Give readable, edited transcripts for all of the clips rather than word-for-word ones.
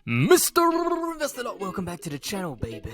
Mr. Investor, welcome back to the channel, baby.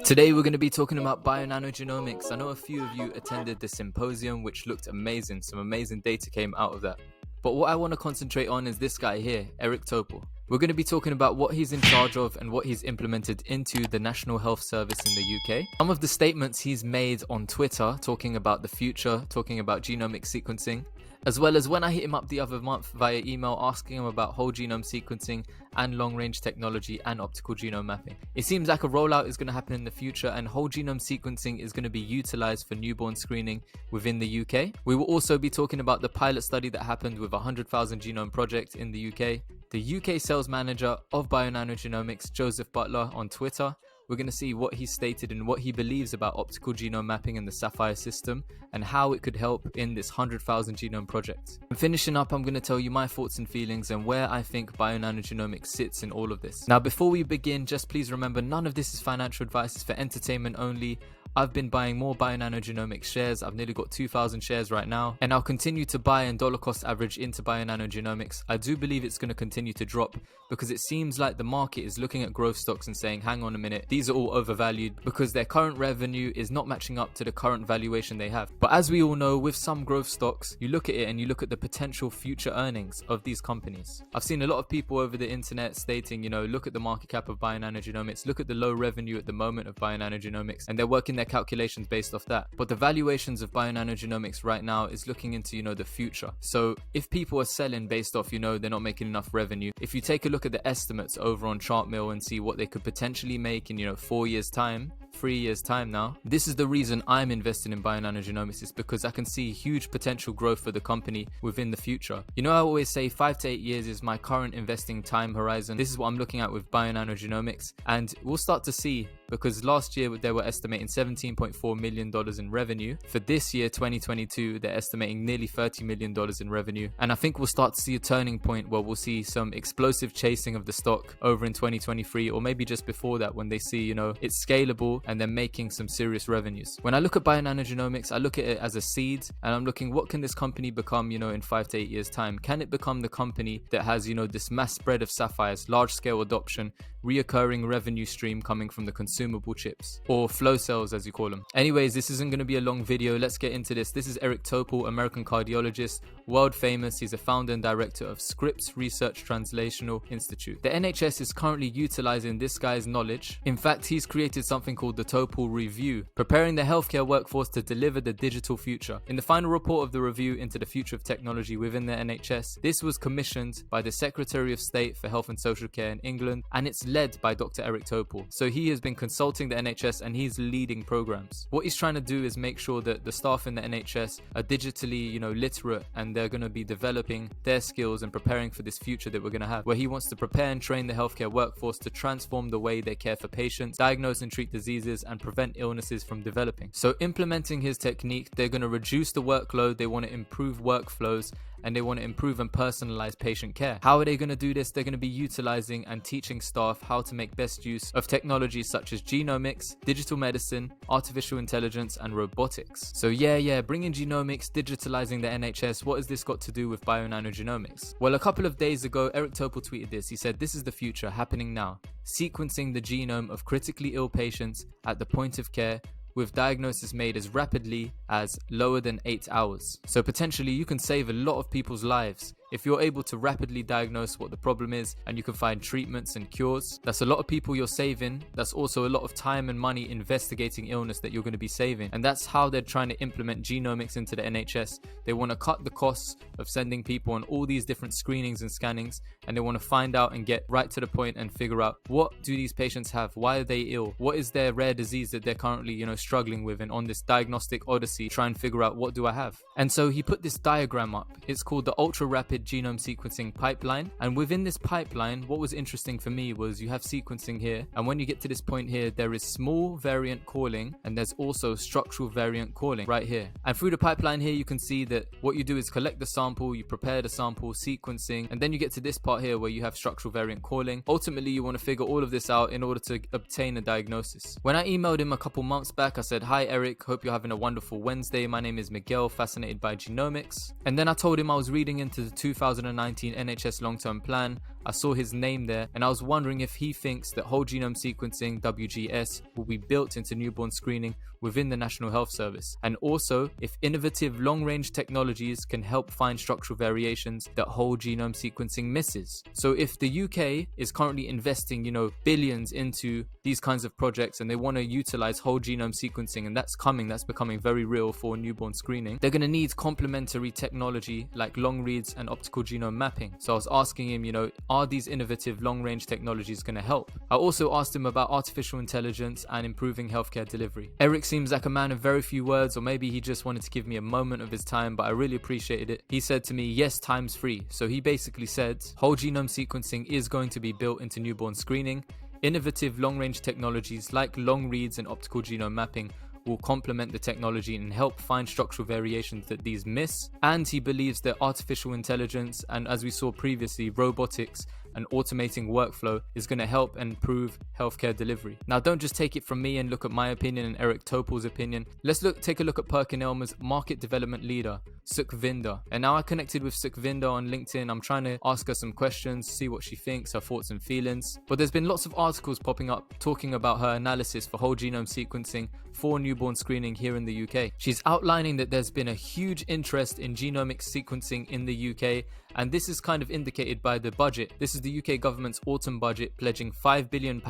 Today we're going to be talking about bionano genomics. I know a few of you attended the symposium, which looked amazing. Some amazing data came out of that. But what I want to concentrate on is this guy here, Eric Topol. We're going to be talking about what he's in charge of and what he's implemented into the National Health Service in the UK. Some of the statements he's made on Twitter, talking about the future, talking about genomic sequencing, as well as when I hit him up the other month via email asking him about whole genome sequencing and long-range technology and optical genome mapping. It seems like a rollout is going to happen in the future and whole genome sequencing is going to be utilized for newborn screening within the UK. We will also be talking about the pilot study that happened with a 100,000 genome project in the UK. The UK sales manager of bionano genomics, Joseph Butler, on Twitter. We're going to see what he stated and what he believes about optical genome mapping and the Sapphire system and how it could help in this 100,000 genome project. And finishing up, I'm going to tell you my thoughts and feelings and where I think bionano genomics sits in all of this. Now, before we begin, just please remember none of this is financial advice, it's for entertainment only. I've been buying more bionano genomics shares. I've nearly got 2,000 shares right now, and I'll continue to buy and dollar cost average into bionano genomics. I do believe it's going to continue to drop because it seems like the market is looking at growth stocks and saying, hang on a minute, these are all overvalued because their current revenue is not matching up to the current valuation they have. But as we all know, with some growth stocks, you look at it and you look at the potential future earnings of these companies. I've seen a lot of people over the internet stating, look at the market cap of bionano genomics, look at the low revenue at the moment of bionano genomics, and they're working their calculations based off that. But the valuations of bionano genomics right now is looking into the future. So if people are selling based off they're not making enough revenue, if you take a look at the estimates over on Chartmill and see what they could potentially make in 4 years time, 3 years time now, this is the reason I'm investing in bionano genomics, is because I can see huge potential growth for the company within the future. I always say 5 to 8 years is my current investing time horizon. This is what I'm looking at with bionano genomics, and we'll start to see, because last year they were estimating $17.4 million in revenue. For this year, 2022, they're estimating nearly $30 million in revenue. And I think we'll start to see a turning point where we'll see some explosive chasing of the stock over in 2023, or maybe just before that, when they see, it's scalable and they're making some serious revenues. When I look at bionano genomics, I look at it as a seed, and I'm looking, what can this company become, in 5 to 8 years time? Can it become the company that has, this mass spread of sapphires, large scale adoption, reoccurring revenue stream coming from the consumable chips, or flow cells as you call them? Anyways, this isn't going to be a long video. Let's get into this. This is Eric Topol, American cardiologist, world famous. He's a founder and director of Scripps Research Translational Institute. The NHS is currently utilizing this guy's knowledge. In fact, he's created something called the Topol Review, preparing the healthcare workforce to deliver the digital future. In the final report of the review into the future of technology within the NHS, this was commissioned by the Secretary of State for Health and Social Care in England, and it's led by Dr. Eric Topol. So he has been consulting the NHS and he's leading programs. What he's trying to do is make sure that the staff in the NHS are digitally, literate, and they're going to be developing their skills and preparing for this future that we're going to have, where he wants to prepare and train the healthcare workforce to transform the way they care for patients, diagnose and treat diseases, and prevent illnesses from developing. So implementing his technique, they're going to reduce the workload, they want to improve workflows, and they want to improve and personalize patient care. How are they going to do this? They're going to be utilizing and teaching staff how to make best use of technologies such as genomics, digital medicine, artificial intelligence, and robotics. So bringing genomics, digitalizing the NHS, what has this got to do with bionano genomics? Well, a couple of days ago, Eric Topol tweeted this. He said, "This is the future happening now. Sequencing the genome of critically ill patients at the point of care, with diagnosis made as rapidly as lower than 8 hours. So potentially you can save a lot of people's lives. If you're able to rapidly diagnose what the problem is and you can find treatments and cures, that's a lot of people you're saving. That's also a lot of time and money investigating illness that you're going to be saving. And that's how they're trying to implement genomics into the NHS. They want to cut the costs of sending people on all these different screenings and scannings, and they want to find out and get right to the point and figure out, what do these patients have? Why are they ill? What is their rare disease that they're currently, struggling with? And on this diagnostic odyssey, try and figure out, what do I have? And so he put this diagram up. It's called the ultra rapid genome sequencing pipeline, and within this pipeline, what was interesting for me was you have sequencing here, and when you get to this point here, there is small variant calling and there's also structural variant calling right here. And through the pipeline here, you can see that what you do is collect the sample, you prepare the sample, sequencing, and then you get to this part here where you have structural variant calling. Ultimately, you want to figure all of this out in order to obtain a diagnosis. When I emailed him a couple months back, I said, "Hi Eric, hope you're having a wonderful Wednesday. My name is Miguel, fascinated by genomics." And then I told him I was reading into the 2019 NHS long-term plan. I saw his name there, and I was wondering if he thinks that whole genome sequencing, WGS, will be built into newborn screening within the National Health Service, and also if innovative long-range technologies can help find structural variations that whole genome sequencing misses. So if the UK is currently investing, billions into these kinds of projects, and they want to utilize whole genome sequencing, and that's becoming very real for newborn screening, they're going to need complementary technology like long reads and optical genome mapping. So I was asking him, are these innovative long-range technologies going to help? I also asked him about artificial intelligence and improving healthcare delivery. Eric seems like a man of very few words, or maybe he just wanted to give me a moment of his time, but I really appreciated it. He said to me, yes, time's free. So he basically said whole genome sequencing is going to be built into newborn screening. Innovative long-range technologies like long reads and optical genome mapping will complement the technology and help find structural variations that these miss. And he believes that artificial intelligence and, as we saw previously, robotics and automating workflow is going to help and improve healthcare delivery. Now, don't just take it from me and look at my opinion and Eric Topol's opinion. Let's take a look at PerkinElmer's market development leader, Sukhvinder. And now I connected with Sukhvinder on LinkedIn. I'm trying to ask her some questions, see what she thinks, her thoughts and feelings. But there's been lots of articles popping up talking about her analysis for whole genome sequencing for newborn screening here in the UK. She's outlining that there's been a huge interest in genomic sequencing in the UK, and this is kind of indicated by the budget. This is the UK government's autumn budget pledging £5 billion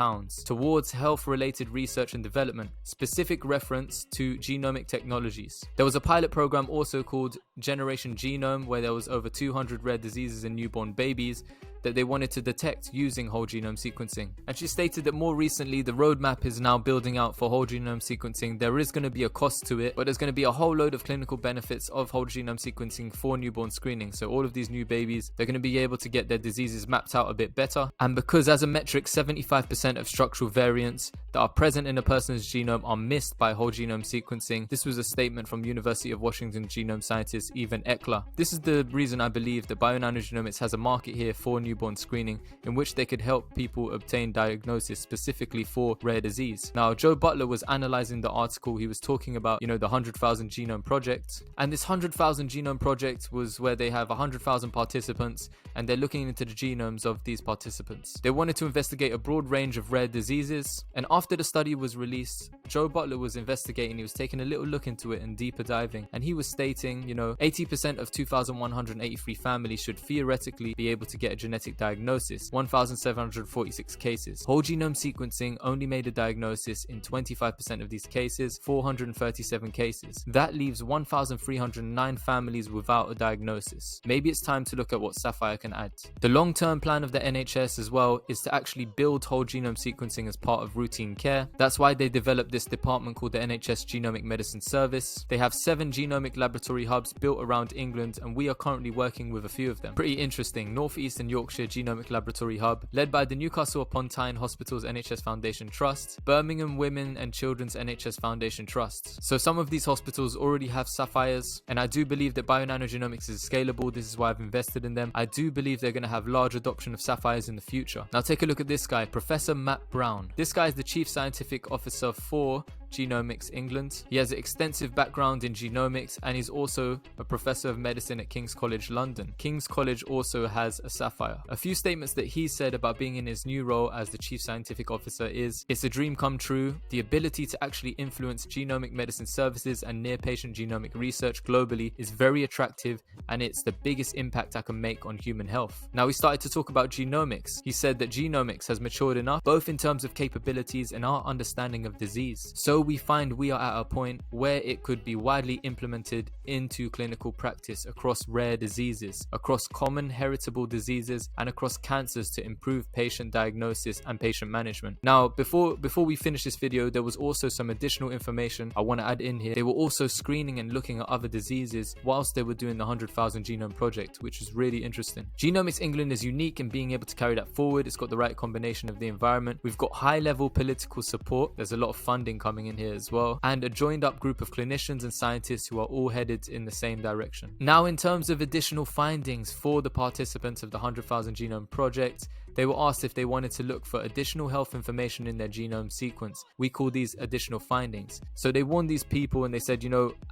towards health-related research and development, specific reference to genomic technologies. There was a pilot program also called Generation Genome, where there was over 200 rare diseases in newborn babies that they wanted to detect using whole genome sequencing. And she stated that more recently the roadmap is now building out for whole genome sequencing. There is going to be a cost to it, but there's going to be a whole load of clinical benefits of whole genome sequencing for newborn screening. So all of these new babies, they're going to be able to get their diseases mapped out a bit better. And because as a metric, 75% of structural variants that are present in a person's genome are missed by whole genome sequencing. This was a statement from University of Washington genome scientist Ivan Ekler. This is the reason I believe that bionano genomics has a market here for newborn screening, in which they could help people obtain diagnosis specifically for rare disease. Now, Joe Butler was analyzing the article. He was talking about, the 100,000 genome project. And this 100,000 genome project was where they have 100,000 participants, and they're looking into the genomes of these participants. They wanted to investigate a broad range of rare diseases. And after the study was released, Joe Butler was investigating. He was taking a little look into it and deeper diving. And he was stating, 80% of 2,183 families should theoretically be able to get a genetic diagnosis, 1,746 cases. Whole genome sequencing only made a diagnosis in 25% of these cases, 437 cases. That leaves 1,309 families without a diagnosis. Maybe it's time to look at what Sapphire can add. The long-term plan of the NHS as well is to actually build whole genome sequencing as part of routine care. That's why they developed this department called the NHS Genomic Medicine Service. They have 7 genomic laboratory hubs built around England, and we are currently working with a few of them. Pretty interesting. North East and Yorkshire Genomic Laboratory Hub, led by the Newcastle upon Tyne Hospital's NHS Foundation Trust, Birmingham Women and Children's NHS Foundation Trust. So some of these hospitals already have Sapphires, and I do believe that bionano genomics is scalable. This is why I've invested in them. I do believe they're going to have large adoption of Sapphires in the future. Now take a look at this guy, Professor Matt Brown. This guy is the Chief Scientific Officer for Genomics England. He has an extensive background in genomics, and he's also a professor of medicine at King's College London. King's College also has a Sapphire. A few statements that he said about being in his new role as the Chief Scientific Officer is, it's a dream come true. The ability to actually influence genomic medicine services and near-patient genomic research globally is very attractive, and it's the biggest impact I can make on human health. Now we started to talk about genomics. He said that genomics has matured enough, both in terms of capabilities and our understanding of disease. So we find we are at a point where it could be widely implemented into clinical practice across rare diseases, across common heritable diseases, and across cancers to improve patient diagnosis and patient management. Now, before we finish this video, there was also some additional information I want to add in here. They were also screening and looking at other diseases whilst they were doing the 100,000 genome project, which is really interesting. Genomics England is unique in being able to carry that forward. It's got the right combination of the environment. We've got high-level political support. There's a lot of funding coming in here as well, and a joined up group of clinicians and scientists who are all headed in the same direction. Now, in terms of additional findings for the participants of the 100,000 genome project, they were asked if they wanted to look for additional health information in their genome sequence. We call these additional findings. So they warned these people and they said,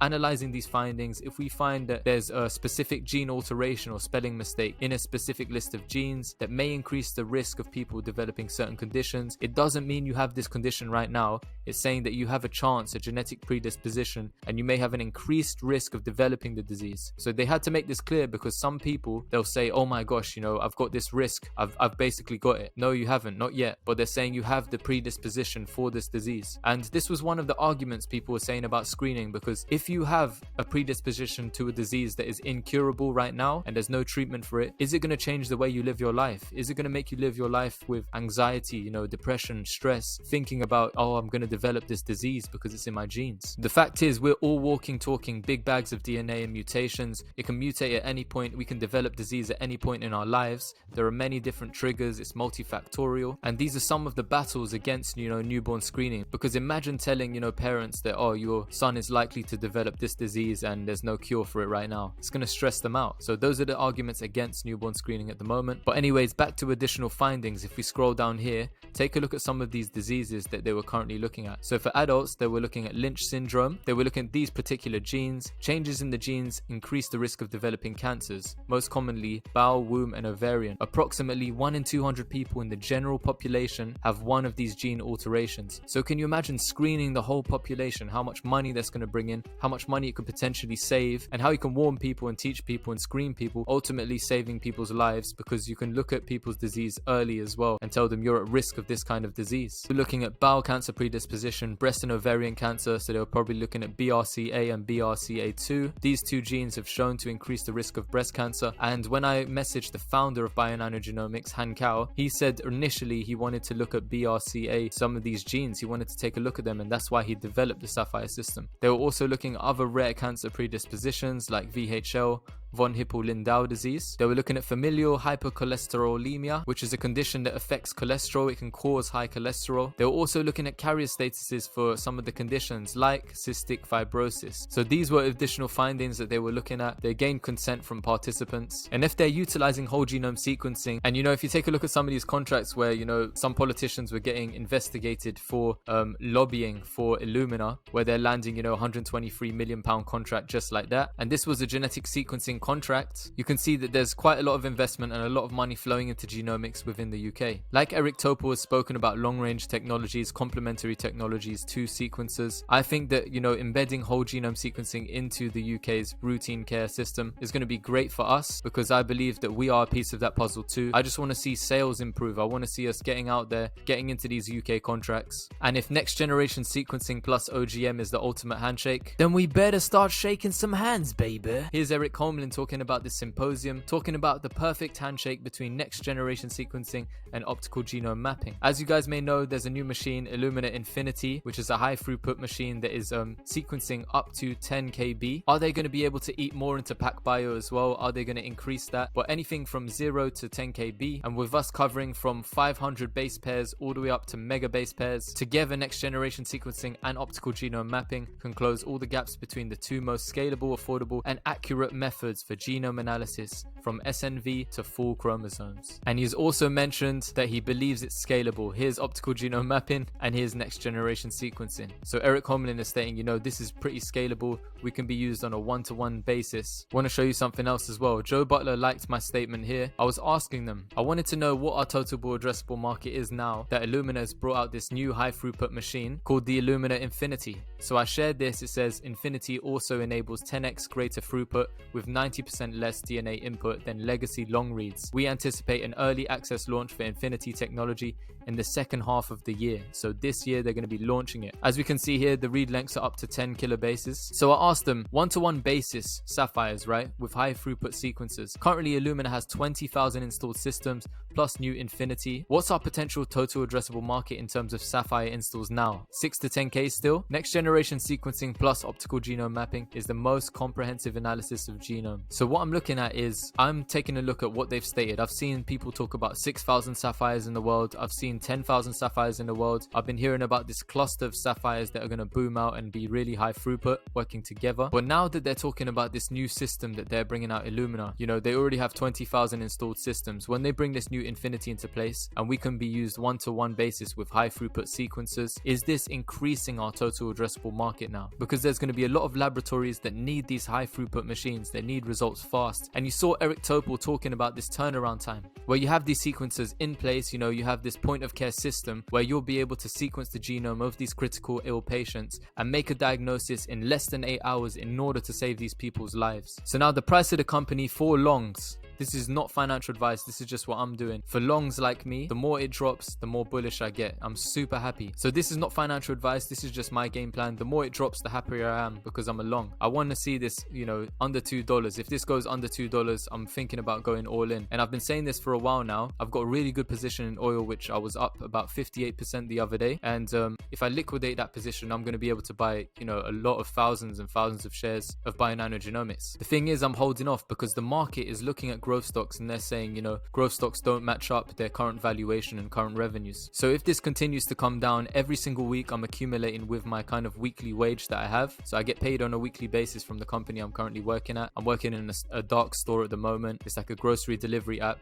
analyzing these findings, if we find that there's a specific gene alteration or spelling mistake in a specific list of genes that may increase the risk of people developing certain conditions, it doesn't mean you have this condition right now. It's saying that you have a chance, a genetic predisposition, and you may have an increased risk of developing the disease. So they had to make this clear, because some people, they'll say, oh my gosh, I've got this risk. I've basically got it. No, you haven't, not yet. But they're saying you have the predisposition for this disease. And this was one of the arguments people were saying about screening, because if you have a predisposition to a disease that is incurable right now and there's no treatment for it, is it going to change the way you live your life? Is it going to make you live your life with anxiety, depression, stress, thinking about, oh, I'm going to develop this disease because it's in my genes? The fact is, we're all walking, talking big bags of DNA and mutations. It can mutate at any point. We can develop disease at any point in our lives. There are many different triggers. It's multifactorial. And these are some of the battles against, newborn screening. Because imagine telling, parents that, oh, your son is likely to develop this disease and there's no cure for it right now. It's going to stress them out. So those are the arguments against newborn screening at the moment. But anyways, back to additional findings. If we scroll down here, take a look at some of these diseases that they were currently looking at. So for adults, they were looking at Lynch syndrome. They were looking at these particular genes. Changes in the genes increase the risk of developing cancers, most commonly bowel, womb, and ovarian. Approximately 1 in 200 people in the general population have one of these gene alterations. So can you imagine screening the whole population, how much money that's going to bring in, how much money it could potentially save, and how you can warn people and teach people and screen people, ultimately saving people's lives, because you can look at people's disease early as well and tell them you're at risk of this kind of disease. We're looking at bowel cancer predisposition, breast and ovarian cancer, so they were probably looking at BRCA and BRCA2. These two genes have shown to increase the risk of breast cancer. And when I messaged the founder of bionano Genomics, Han Kao, he said initially he wanted to look at BRCA, some of these genes, he wanted to take a look at them, and that's why he developed the Sapphire system. They were also looking at other rare cancer predispositions like VHL, von Hippel-Lindau disease. They were looking at familial hypercholesterolemia, which is a condition that affects cholesterol. It can cause high cholesterol. They were also looking at carrier statuses for some of the conditions like cystic fibrosis. So these were additional findings that they were looking at. They gained consent from participants. And if they're utilizing whole genome sequencing, and if you take a look at some of these contracts where, some politicians were getting investigated for lobbying for Illumina, where they're landing, £123 million contract just like that. And this was a genetic sequencing contract. You can see that there's quite a lot of investment and a lot of money flowing into genomics within the UK. Like Eric Topol has spoken about long-range technologies, complementary technologies to sequencers. I think that, embedding whole genome sequencing into the UK's routine care system is going to be great for us, because I believe that we are a piece of that puzzle too. I just want to see sales improve. I want to see us getting out there, getting into these UK contracts. And if next generation sequencing plus OGM is the ultimate handshake, then we better start shaking some hands, baby. Here's Eric Coleman talking about this symposium, talking about the perfect handshake between next generation sequencing and optical genome mapping. As you guys may know, there's a new machine, Illumina Infinity, which is a high throughput machine that is sequencing up to 10 kb. Are they going to be able to eat more into PacBio as well? Are they going to increase that? But anything from 0 to 10 kb, and with us covering from 500 base pairs all the way up to mega base pairs, together next generation sequencing and optical genome mapping can close all the gaps between the two most scalable, affordable, and accurate methods for genome analysis, from SNV to full chromosomes. And he's also mentioned that he believes it's scalable. Here's optical genome mapping and here's next generation sequencing. So Eric Homlin is stating, this is pretty scalable. We can be used on a one-to-one basis. Want to show you something else as well. Joe Butler liked my statement here. I was asking them, I wanted to know what our total addressable market is now that Illumina has brought out this new high throughput machine called the Illumina Infinity. So I shared this. It says Infinity also enables 10x greater throughput with 90% less DNA input than legacy long reads. We anticipate an early access launch for Infinity technology in the second half of the year. So this year they're going to be launching it. As we can see here, the read lengths are up to 10 kilobases. So I asked them, one-to-one basis Sapphires, right, with high throughput sequencers. Currently Illumina has 20,000 installed systems plus new Infinity. What's our potential total addressable market in terms of Sapphire installs now? 6 to 10k still? Next generation sequencing plus optical genome mapping is the most comprehensive analysis of genome. So what I'm looking at is, I'm taking a look at what they've stated. I've seen people talk about 6,000 Sapphires in the world. I've seen between 10,000 sapphires in the world. I've been hearing about this cluster of sapphires that are going to boom out and be really high throughput working together. But now that they're talking about this new system that they're bringing out, Illumina, you know, they already have 20,000 installed systems. When they bring this new Infinity into place and we can be used one-to-one basis with high throughput sequences, is this increasing our total addressable market now? Because there's going to be a lot of laboratories that need these high throughput machines, that need results fast. And you saw Eric Topol talking about this turnaround time, where you have these sequencers in place, you know, you have this point of care system where you'll be able to sequence the genome of these critical ill patients and make a diagnosis in less than 8 hours in order to save these people's lives. So now the price of the company for longs, this is not financial advice, this is just what I'm doing. For longs like me, the more it drops, the more bullish I get. I'm super happy. So this is not financial advice, this is just my game plan. The more it drops, the happier I am because I'm a long. I want to see this, you know, under $2. If this goes under $2, I'm thinking about going all in. And I've been saying this for a while now. I've got a really good position in oil, which I was up about 58% the other day. And if I liquidate that position, I'm going to be able to buy, you know, a lot of thousands and thousands of shares of bionano genomics. The thing is, I'm holding off because the market is looking at growth stocks and they're saying, you know, growth stocks don't match up their current valuation and current revenues. So if this continues to come down every single week, I'm accumulating with my kind of weekly wage that I have. So I get paid on a weekly basis from the company I'm currently working at. I'm working in a dark store at the moment. It's like a grocery delivery app.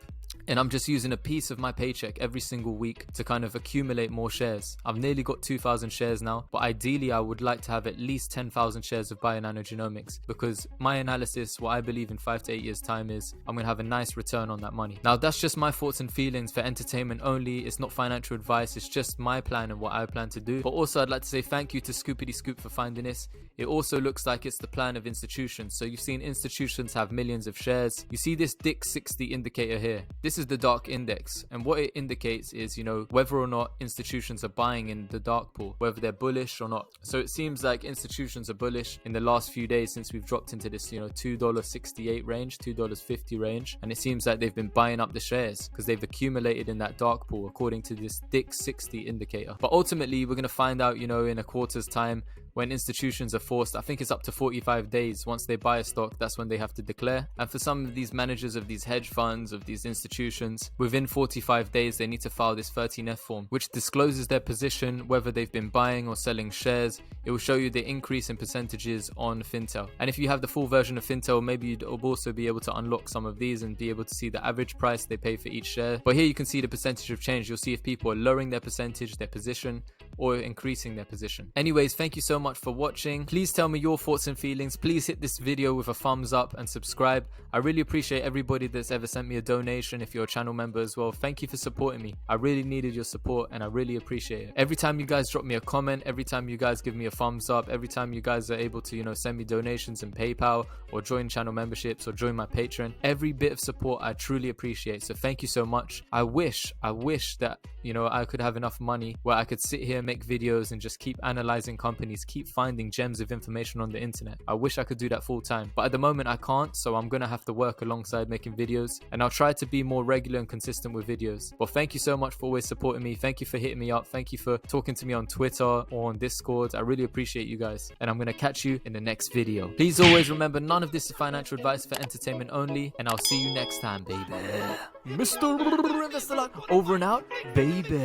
And I'm just using a piece of my paycheck every single week to kind of accumulate more shares. I've nearly got 2,000 shares now, but ideally I would like to have at least 10,000 shares of bionano genomics, because my analysis, what I believe in 5 to 8 years time is I'm going to have a nice return on that money. Now that's just my thoughts and feelings for entertainment only. It's not financial advice. It's just my plan and what I plan to do. But also I'd like to say thank you to Scoopity Scoop for finding this. It also looks like it's the plan of institutions. So you've seen institutions have millions of shares. You see this DIC 60 indicator here. This is the dark index, and what it indicates is, you know, whether or not institutions are buying in the dark pool, whether they're bullish or not. So it seems like institutions are bullish in the last few days since we've dropped into this, you know, $2.68 range, $2.50 range, and it seems like they've been buying up the shares because they've accumulated in that dark pool according to this DIC 60 indicator. But ultimately we're going to find out, you know, in a quarter's time, when institutions are forced, I think it's up to 45 days. Once they buy a stock, that's when they have to declare. And for some of these managers of these hedge funds, of these institutions, within 45 days, they need to file this 13F form, which discloses their position, whether they've been buying or selling shares. It will show you the increase in percentages on Fintel. And if you have the full version of Fintel, maybe you'd also be able to unlock some of these and be able to see the average price they pay for each share. But here you can see the percentage of change. You'll see if people are lowering their percentage, their position, or increasing their position. Anyways, thank you so much for watching. Please tell me your thoughts and feelings. Please hit this video with a thumbs up and subscribe. I really appreciate everybody that's ever sent me a donation. If you're a channel member as well, thank you for supporting me. I really needed your support and I really appreciate it. Every time you guys drop me a comment, every time you guys give me a thumbs up, every time you guys are able to, you know, send me donations in PayPal or join channel memberships or join my Patreon, every bit of support I truly appreciate. So thank you so much. I wish that, you know, I could have enough money where I could sit here, make videos and just keep analyzing companies, keep finding gems of information on the internet. I wish I could do that full time, but at the moment I can't, so I'm gonna have to work alongside making videos, and I'll try to be more regular and consistent with videos. Well, thank you so much for always supporting me. Thank you for hitting me up. Thank you for talking to me on Twitter or on Discord. I really appreciate you guys, and I'm gonna catch you in the next video. Please always remember, none of this is financial advice, for entertainment only, and I'll see you next time, baby. Mr. Investor Lot, over and out, baby.